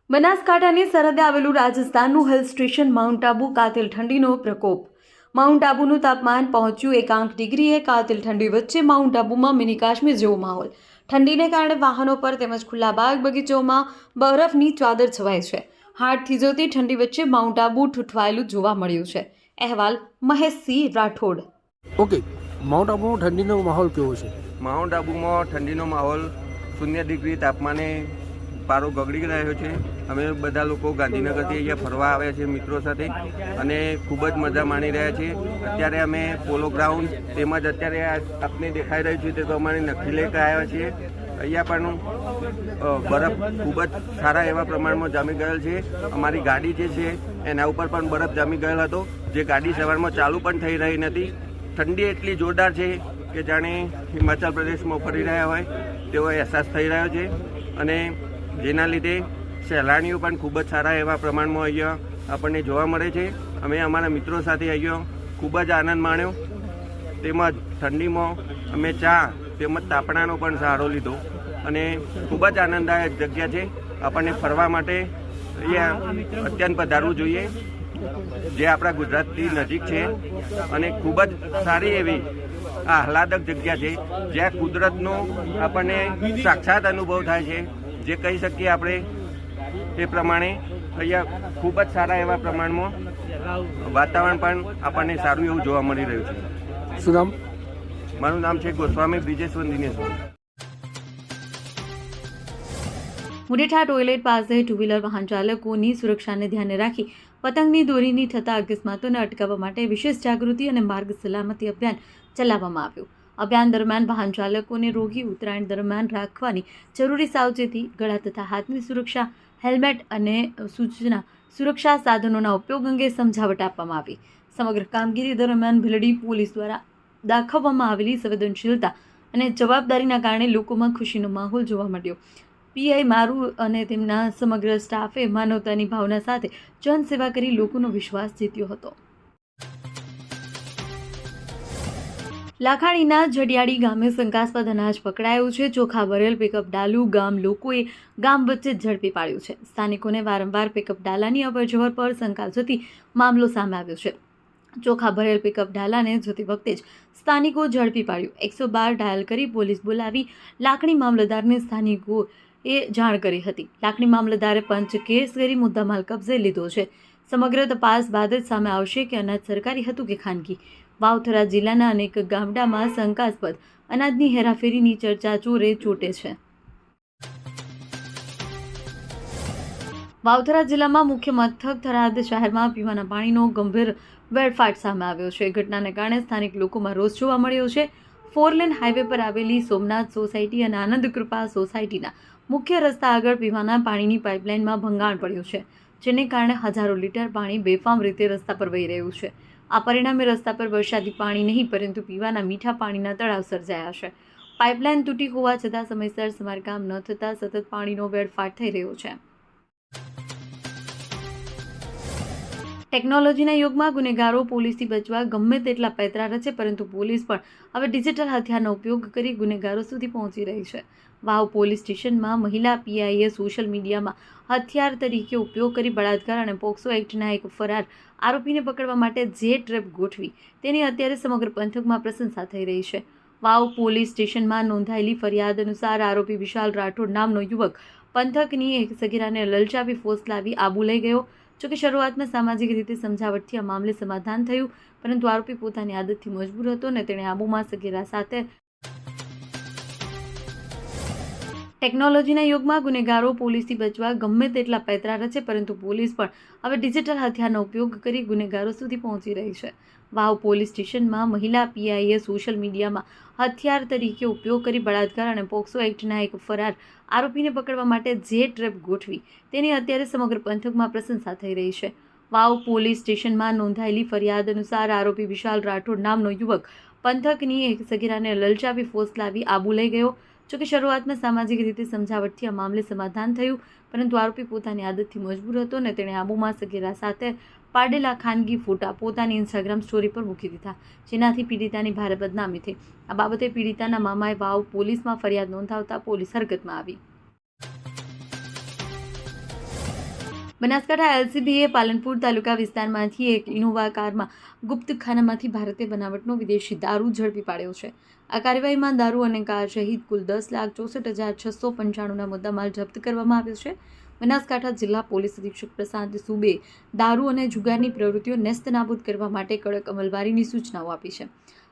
બનાસકાંઠાની સરહદે આવેલું રાજસ્થાનનું hill station mount Abu કાતિલ ઠંડીનો પ્રકોપ. માઉન્ટ આબુનું તાપમાન પહોંચ્યું 1 ડિગ્રીએ. કાતિલ ઠંડી વચ્ચે માઉન્ટ આબુમાં મિની કાશ્મીર જેવો માહોલ. ઠંડીને કારણે વાહનો પર તેમજ ખુલ્લા બાગ બગીચાઓમાં બરફની ચાદર છવાઈ છે. હાડ થીજવતી ઠંડી વચ્ચે માઉન્ટ આબુ ઠૂઠવાયેલું જોવા મળ્યું છે. અહેવાલ મહેશસિંહ રાઠોડ. ઓકે, માઉન્ટ આબુનો ઠંડીનો માહોલ કેવો છે? માઉન્ટ આબુમાં ઠંડીનો માહોલ 0 ડિગ્રી તાપમાને પારો ગગડી રહ્યો છે. અમે બધા લોકો ગાંધીનગરથી અહીંયા ફરવા આવ્યા છીએ મિત્રો સાથે અને ખૂબ જ મજા માણી રહ્યા છીએ. અત્યારે અમે પોલો ગ્રાઉન્ડ તેમજ અત્યારે આપને દેખાઈ રહ્યું છે તે પ્રમાણે નક્કી લઈને આવ્યા છીએ. અહીંયા પણ બરફ ખૂબ જ સારા એવા પ્રમાણમાં જામી ગયેલ છે. અમારી ગાડી જે છે એના ઉપર પણ બરફ જામી ગયેલ હતો, જે ગાડી સવારમાં ચાલુ પણ થઈ રહી નથી. ઠંડી એટલી જોરદાર છે કે જાણે હિમાચલ પ્રદેશમાં ફરી રહ્યા હોય તેવો અહેસાસ થઈ રહ્યો છે અને જેના લીધે સહેલાણીઓ પણ ખૂબ જ સારા એવા પ્રમાણમાં અહીંયા આપણને જોવા મળે છે. અમે અમારા મિત્રો સાથે અહીંયા ખૂબ જ આનંદ માણ્યો. તેમજ ઠંડીમાં અમે ચા તેમજ તાપણાનો પણ સહારો લીધો અને ખૂબ જ આનંદદાયક જગ્યા છે. આપણને ફરવા માટે અહીંયા અત્યંત પધારવું જોઈએ, જે આપણા ગુજરાતથી નજીક છે અને ખૂબ જ સારી એવી આહલાદક જગ્યા છે, જ્યાં કુદરતનો આપણને સાક્ષાત અનુભવ થાય છે. જે કહી શકીએ આપણે એ પ્રમાણે અહીંયા ખૂબ જ સારા એવા પ્રમાણમાં વાતાવરણ પણ આપણને સારું એવું જોવા મળી રહ્યું છે. શું નામ? મારું નામ છે ગોસ્વામી બ્રિજેશવર દિનેશભાઈ. મુરેઠા ટોયલેટ પાસે ટુ વ્હીલર વાહન ચાલકોની સુરક્ષાને ધ્યાને રાખી પતંગની દોરીની થતા અકસ્માતોને અટકાવવા માટે વિશેષ જાગૃતિ અને માર્ગ સલામતી અભિયાન ચલાવવામાં આવ્યું. અભિયાન દરમિયાન વાહન ચાલકોને રોગી ઉત્તરાયણ દરમિયાન રાખવાની જરૂરી સાવચેતી, ગળા તથા હાથની સુરક્ષા, હેલ્મેટ અને સૂચના સુરક્ષા સાધનોના ઉપયોગ અંગે સમજાવટ આપવામાં આવી. સમગ્ર કામગીરી દરમિયાન ભીલડી પોલીસ દ્વારા દાખવવામાં આવેલી સંવેદનશીલતા અને જવાબદારીના કારણે લોકોમાં ખુશીનો માહોલ જોવા મળ્યો. પીઆઈ મારુ અને તેમના સમગ્ર સ્ટાફે માનવતાની ભાવના સાથે જનસેવા કરી લોકોનો વિશ્વાસ જીત્યો હતો. લાખાણીના જડિયાળી ગામે શંકાસ્પદ અનાજ પકડાયું છે. ચોખા ભરેલ પિકઅપ ડાલું ગામ લોકોએ ગામ વચ્ચે ઝડપી પાડ્યું છે. સ્થાનિકોને વારંવાર પિકઅપ ડાલાની અવરજવર પર શંકા જતી મામલો સામે આવ્યો છે. ચોખા ભરેલ પિકઅપ ડાલાને જતી વખતે જ સ્થાનિકો ઝડપી પાડ્યું. 112 ડાયલ કરી પોલીસ બોલાવી લાખણી મામલતદારને સ્થાનિકોએ જાણ કરી હતી. લાખણી મામલતદારે પંચ કેસ કરી મુદ્દામાલ કબજે લીધો છે. સમગ્ર તપાસ બાદ જ સામે આવશે કે અનાજ સરકારી હતું કે ખાનગી. વાવથરા જિલ્લાના અનેક ગામડામાં શંકાસ્પદ અનાજની હેરાફેરીની ચર્ચા ચોરે ચોટે છે. વાવથરા જિલ્લામાં મુખ્ય મથક થરાદ શહેરમાં પીવાના પાણીનો ગંભીર વેડફાટ સામે આવ્યો છે. ઘટનાને કારણે સ્થાનિક લોકોમાં રોષ જોવા મળ્યો છે. 4 લેન હાઈવે પર આવેલી સોમનાથ સોસાયટી અને આનંદ કૃપા સોસાયટીના મુખ્ય રસ્તા આગળ પીવાના પાણીની પાઇપલાઇનમાં ભંગાણ પડ્યું છે, જેને કારણે હજારો લીટર પાણી બેફામ રીતે રસ્તા પર વહી રહ્યું છે. આ પરિણામે રસ્તા પર વરસાદી પાણી નહીં પરંતુ પીવાના મીઠા પાણીના તળાવ સર્જાયા છે. પાઇપલાઇન તૂટી હોવા છતાં સમયસર સમારકામ ન થતાં સતત પાણીનો વેડફાટ થઈ રહ્યો છે. ટેકનોલોજીના યુગમાં ગુનેગારો પોલીસથી બચવા ગમે તેટલા પેતરા રચે, પરંતુ પોલીસ પણ હવે ડિજિટલ હથિયારનો ઉપયોગ કરી ગુનેગારો સુધી પહોંચી રહી છે. વાવ પોલીસ સ્ટેશનમાં મહિલા પીઆઈએ સોશિયલ મીડિયામાં હથિયાર તરીકે ઉપયોગ કરી બળાત્કાર અને પોક્સો એક્ટના એક ફરાર આરોપીને પકડવા માટે જે ટ્રેપ ગોઠવી તેની અત્યારે સમગ્ર પંથકમાં પ્રશંસા થઈ રહી છે. વાવ પોલીસ સ્ટેશનમાં નોંધાયેલી ફરિયાદ અનુસાર આરોપી વિશાલ રાઠોડ નામનો યુવક પંથકની એક સગીરાને લલચાવી ફોસલાવી આબુ લઈ ગયો. જોકે શરૂઆતમાં સામાજિક રીતે સમજાવટથી આ મામલે સમાધાન થયું, પરંતુ આરોપી પોતાની આદતથી મજબૂર હતો અને તેણે આબુમાં સગીરા સાથે ટેકનોલોજીના યુગમાં ગુનેગારો પોલીસથી બચવા ગમે તેટલા પેતરા રચે, પરંતુ પોલીસ પણ હવે ડિજિટલ હથિયારનો ઉપયોગ કરી ગુનેગારો સુધી પહોંચી રહી છે. વાવ પોલીસ સ્ટેશનમાં મહિલા પીઆઈએ સોશિયલ મીડિયામાં હથિયાર તરીકે ઉપયોગ કરી બળાત્કાર અને પોક્સો એક્ટના એક ફરાર આરોપીને પકડવા માટે જે ટ્રેપ ગોઠવી તેની અત્યારે સમગ્ર પંથકમાં પ્રશંસા થઈ રહી છે. વાવ પોલીસ સ્ટેશનમાં નોંધાયેલી ફરિયાદ અનુસાર આરોપી વિશાલ રાઠોડ નામનો યુવક પંથકની એક સગીરાને લલચાવી ફોસલાવી આબુ લઈ ગયો. જોકે શરૂઆતમાં સામાજિક રીતે સમજાવટથી આ મામલે સમાધાન થયું, પરંતુ આરોપી પોતાની આદતથી મજબૂર હતો અને તેણે આબુમાં સગીરા સાથે પાડેલા ખાનગી ફોટા પોતાની ઇન્સ્ટાગ્રામ સ્ટોરી પર મૂકી દીધા, જેનાથી પીડિતાની ભારે બદનામી થઈ. આ બાબતે પીડિતાના મામાએ વાવ પોલીસમાં ફરિયાદ નોંધાવતા પોલીસ હરકતમાં આવી. બનાસકાંઠા એલસીબીએ પાલનપુર તાલુકા વિસ્તારમાંથી એક ઇનોવા કારમાં ગુપ્તખાનામાંથી ભારતીય બનાવટનો વિદેશી દારૂ ઝડપી પાડ્યો છે. આ કાર્યવાહીમાં દારૂ અને કાર સહિત કુલ 10,64,695ના મુદ્દામાલ જપ્ત કરવામાં આવ્યો છે. બનાસકાંઠા જિલ્લા પોલીસ અધિક્ષક પ્રશાંત સુબે દારૂ અને જુગારની પ્રવૃત્તિઓ નેસ્તનાબૂદ કરવા માટે કડક અમલવારીની સૂચનાઓ આપી છે.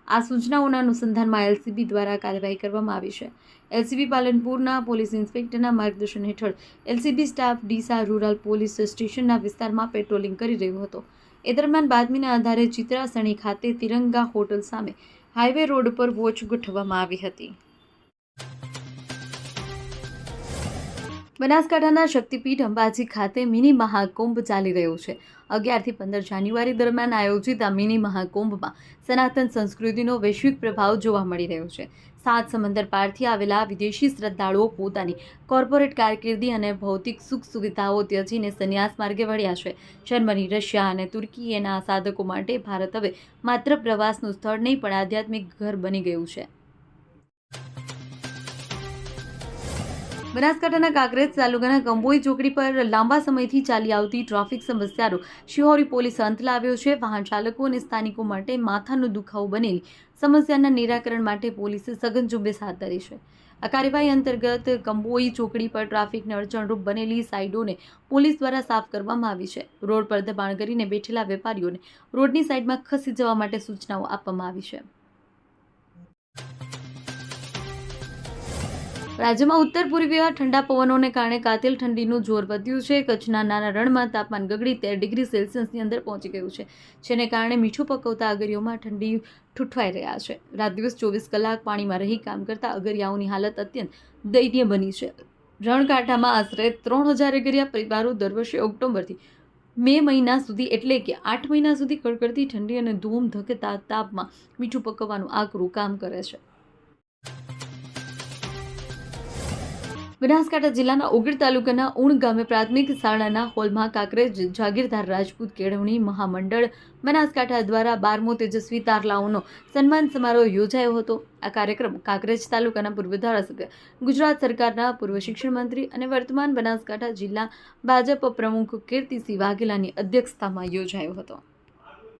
આ સૂચનાઓના અનુસંધાનમાં એલસીબી દ્વારા કાર્યવાહી કરવામાં આવી છે. એલસીબી પાલનપુરના પોલીસ ઇન્સ્પેક્ટરના માર્ગદર્શન હેઠળ LCB staff Deesa rural police સ્ટેશનના વિસ્તારમાં પેટ્રોલિંગ કરી રહ્યો હતો. એ દરમિયાન બાતમીના આધારે ચિત્રાસણી ખાતે તિરંગા હોટલ સામે હાઈવે રોડ પર વોચ ગોઠવવામાં આવી હતી. બનાસકાંઠાના શક્તિપીઠ અંબાજી ખાતે મિની મહાકુંભ ચાલી રહ્યો છે. 11 થી 15 જાન્યુઆરી દરમિયાન આયોજિત આ મિની મહાકુંભમાં સનાતન સંસ્કૃતિનો વૈશ્વિક પ્રભાવ જોવા મળી રહ્યો છે. 7 સમંદર પારથી આવેલા વિદેશી શ્રદ્ધાળુઓ પોતાની કોર્પોરેટ કારકિર્દી અને ભૌતિક સુખ સુવિધાઓ ત્યજીને સંન્યાસ માર્ગે વળ્યા છે. જર્મની, રશિયા અને તુર્કીના સાધકો માટે ભારત હવે માત્ર પ્રવાસનું સ્થળ નહીં પણ આધ્યાત્મિક ઘર બની ગયું છે. બનાસકાંઠાના કાંકરેજ તાલુકાના કંબોઈ ચોકડી પર લાંબા સમયથી ચાલી આવતી ટ્રાફિક સમસ્યાનો શિહોરી પોલીસ અંત લાવ્યો છે. વાહન ચાલકો અને સ્થાનિકો માટે માથાનો દુખાવો બનેલી સમસ્યાના નિરાકરણ માટે પોલીસે સઘન ઝુંબેશ હાથ ધરી છે. આ કાર્યવાહી અંતર્ગત કંબોઈ ચોકડી પર ટ્રાફિકને અડચણરૂપ બનેલી સાઇડોને પોલીસ દ્વારા સાફ કરવામાં આવી છે. રોડ પર દબાણ કરીને બેઠેલા વેપારીઓને રોડની સાઇડમાં ખસી જવા માટે સૂચનાઓ આપવામાં આવી છે. રાજ્યમાં ઉત્તર પૂર્વીય ઠંડા પવનોને કારણે કાતિલ ઠંડીનું જોર વધ્યું છે. કચ્છના નાના રણમાં તાપમાન ગગડી 13 ડિગ્રી સેલ્સિયસની અંદર પહોંચી ગયું છે, જેને કારણે મીઠું પકવતા અગરિયોમાં ઠંડી ઠૂઠવાઈ રહ્યા છે. રાત દિવસ 24 કલાક પાણીમાં રહી કામ કરતા અગરિયાઓની હાલત અત્યંત દયનીય બની છે. રણકાંઠામાં આશરે 3,000 અગરિયા પરિવારો દર વર્ષે ઓક્ટોબરથી મે મહિના સુધી એટલે કે 8 મહિના સુધી કડકડતી ઠંડી અને ધૂમ ધકતા તાપમાં મીઠું પકવવાનું આકરું કામ કરે છે. બનાસકાંઠા જિલ્લાના ઉગડ તાલુકાના ઉણ ગામે પ્રાથમિક શાળાના હોલમાં કાંકરેજ જાગીરદાર રાજપૂત કેળવણી મહામંડળ બનાસકાંઠા દ્વારા 12મો તેજસ્વી તારલાઓનો સન્માન સમારોહ યોજાયો હતો. આ કાર્યક્રમ કાંકરેજ તાલુકાના પૂર્વ ધારાસભ્ય, ગુજરાત સરકારના પૂર્વ શિક્ષણ મંત્રી અને વર્તમાન બનાસકાંઠા જિલ્લા ભાજપ પ્રમુખ કીર્તિસિંહ વાઘેલાની અધ્યક્ષતામાં યોજાયો હતો.